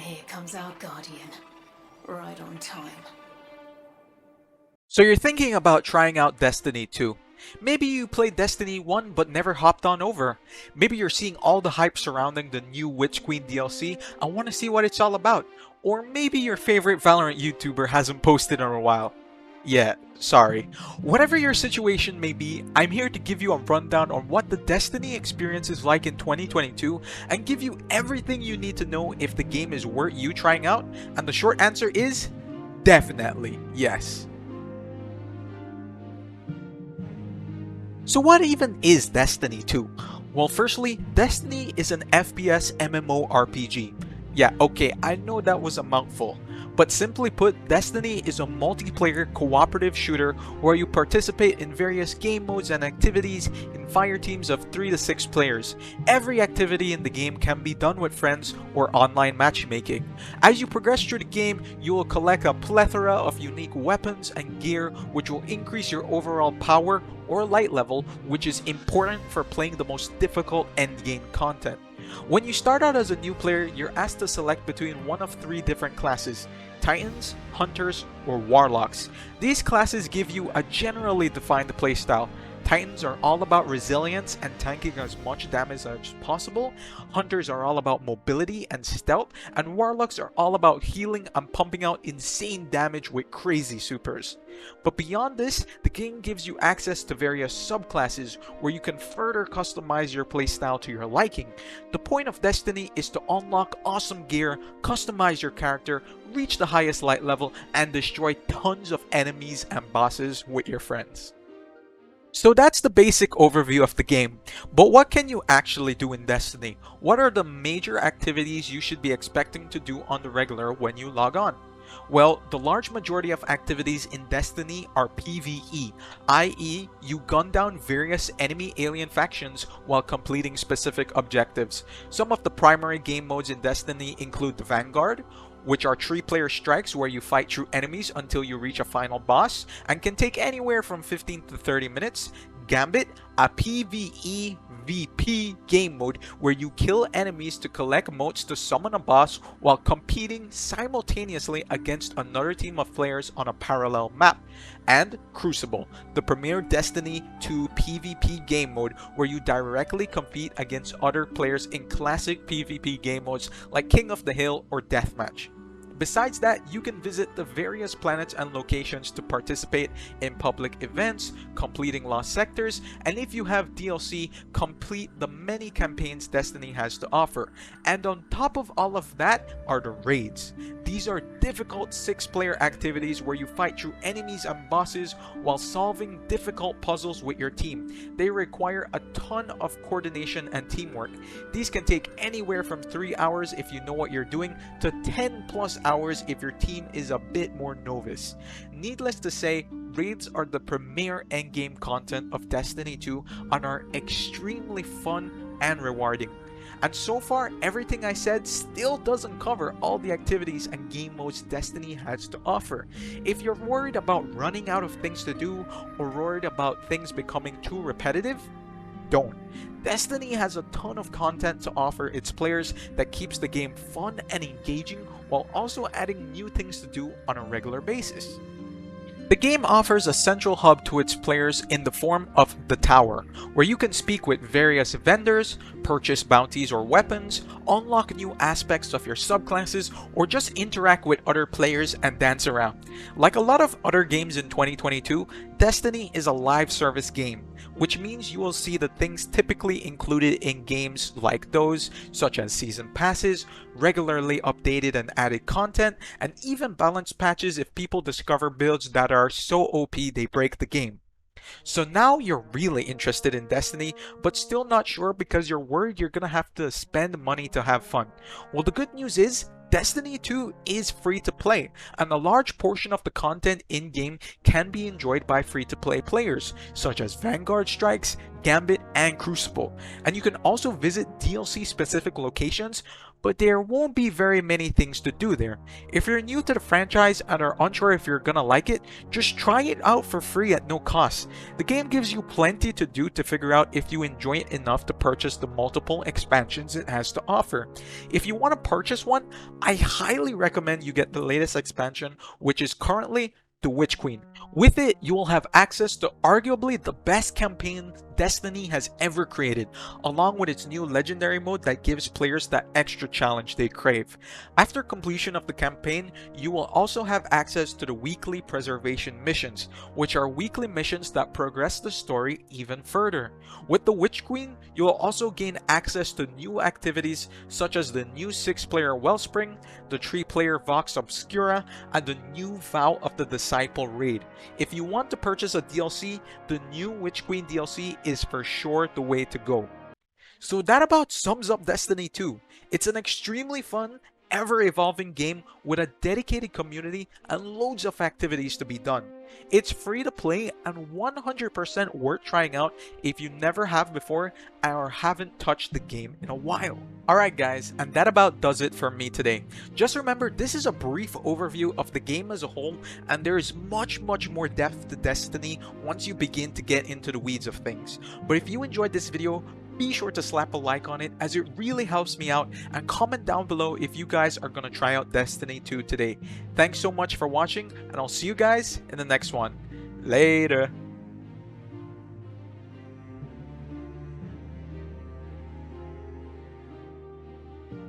here comes our guardian. Right on time. So you're thinking about trying out Destiny 2. Maybe you played Destiny 1 but never hopped on over. Maybe you're seeing all the hype surrounding the new Witch Queen DLC and want to see what it's all about. Or maybe your favorite Valorant YouTuber hasn't posted in a while. Yeah, sorry. Whatever your situation may be, I'm here to give you a rundown on what the Destiny experience is like in 2022 and give you everything you need to know if the game is worth you trying out, and the short answer is definitely yes. So what even is Destiny 2? Well, firstly, Destiny is an FPS MMORPG. Yeah, okay, I know that was a mouthful. But simply put, Destiny is a multiplayer cooperative shooter where you participate in various game modes and activities in fire teams of 3 to 6 players. Every activity in the game can be done with friends or online matchmaking. As you progress through the game, you will collect a plethora of unique weapons and gear which will increase your overall power or light level, which is important for playing the most difficult endgame content. When you start out as a new player, you're asked to select between one of 3 different classes: Titans, Hunters, or Warlocks. These classes give you a generally defined playstyle. Titans are all about resilience and tanking as much damage as possible, Hunters are all about mobility and stealth, and Warlocks are all about healing and pumping out insane damage with crazy supers. But beyond this, the game gives you access to various subclasses where you can further customize your playstyle to your liking. The point of Destiny is to unlock awesome gear, customize your character, reach the highest light level, and destroy tons of enemies and bosses with your friends. So that's the basic overview of the game, but what can you actually do in Destiny? What are the major activities you should be expecting to do on the regular when you log on? Well, the large majority of activities in Destiny are PvE, i.e. you gun down various enemy alien factions while completing specific objectives. Some of the primary game modes in Destiny include the Vanguard, which are 3-player strikes where you fight through enemies until you reach a final boss and can take anywhere from 15 to 30 minutes. Gambit, a PvE VP game mode where you kill enemies to collect motes to summon a boss while competing simultaneously against another team of players on a parallel map. And Crucible, the premier Destiny 2 PvP game mode where you directly compete against other players in classic PvP game modes like King of the Hill or Deathmatch. Besides that, you can visit the various planets and locations to participate in public events, completing lost sectors, and if you have DLC, complete the many campaigns Destiny has to offer. And on top of all of that are the raids. These are difficult 6-player activities where you fight through enemies and bosses while solving difficult puzzles with your team. They require a ton of coordination and teamwork. These can take anywhere from 3 hours if you know what you're doing to 10 plus hours if your team is a bit more novice. Needless to say, raids are the premier endgame content of Destiny 2 and are extremely fun and rewarding. And so far, everything I said still doesn't cover all the activities and game modes Destiny has to offer. If you're worried about running out of things to do or worried about things becoming too repetitive, don't. Destiny has a ton of content to offer its players that keeps the game fun and engaging while also adding new things to do on a regular basis. The game offers a central hub to its players in the form of the Tower, where you can speak with various vendors, purchase bounties or weapons, unlock new aspects of your subclasses, or just interact with other players and dance around. Like a lot of other games in 2022, Destiny is a live service game, which means you will see the things typically included in games like those, such as season passes, regularly updated and added content, and even balanced patches if people discover builds that are so OP they break the game. So now you're really interested in Destiny, but still not sure because you're worried you're gonna have to spend money to have fun. Well, the good news is, Destiny 2 is free to play, and a large portion of the content in-game can be enjoyed by free-to-play players, such as Vanguard Strikes, Gambit, and Crucible. And you can also visit DLC-specific locations, but there won't be very many things to do there. If you're new to the franchise and are unsure if you're gonna like it, just try it out for free at no cost. The game gives you plenty to do to figure out if you enjoy it enough to purchase the multiple expansions it has to offer. If you want to purchase one, I highly recommend you get the latest expansion, which is currently the Witch Queen. With it, you will have access to arguably the best campaign Destiny has ever created, along with its new legendary mode that gives players that extra challenge they crave. After completion of the campaign, you will also have access to the weekly preservation missions, which are weekly missions that progress the story even further. With the Witch Queen, you will also gain access to new activities such as the new 6-player Wellspring, the 3-player Vox Obscura, and the new Vow of the Disciple raid. If you want to purchase a DLC, the new Witch Queen DLC is for sure the way to go. So that about sums up Destiny 2. It's an extremely fun, ever-evolving game with a dedicated community and loads of activities to be done. It's free to play and 100% worth trying out if you never have before or haven't touched the game in a while. Alright guys, and that about does it for me today. Just remember, this is a brief overview of the game as a whole, and there is much more depth to Destiny once you begin to get into the weeds of things. But if you enjoyed this video, be sure to slap a like on it as it really helps me out, and comment down below if you guys are gonna try out Destiny 2 today. Thanks so much for watching, and I'll see you guys in the next one. Later.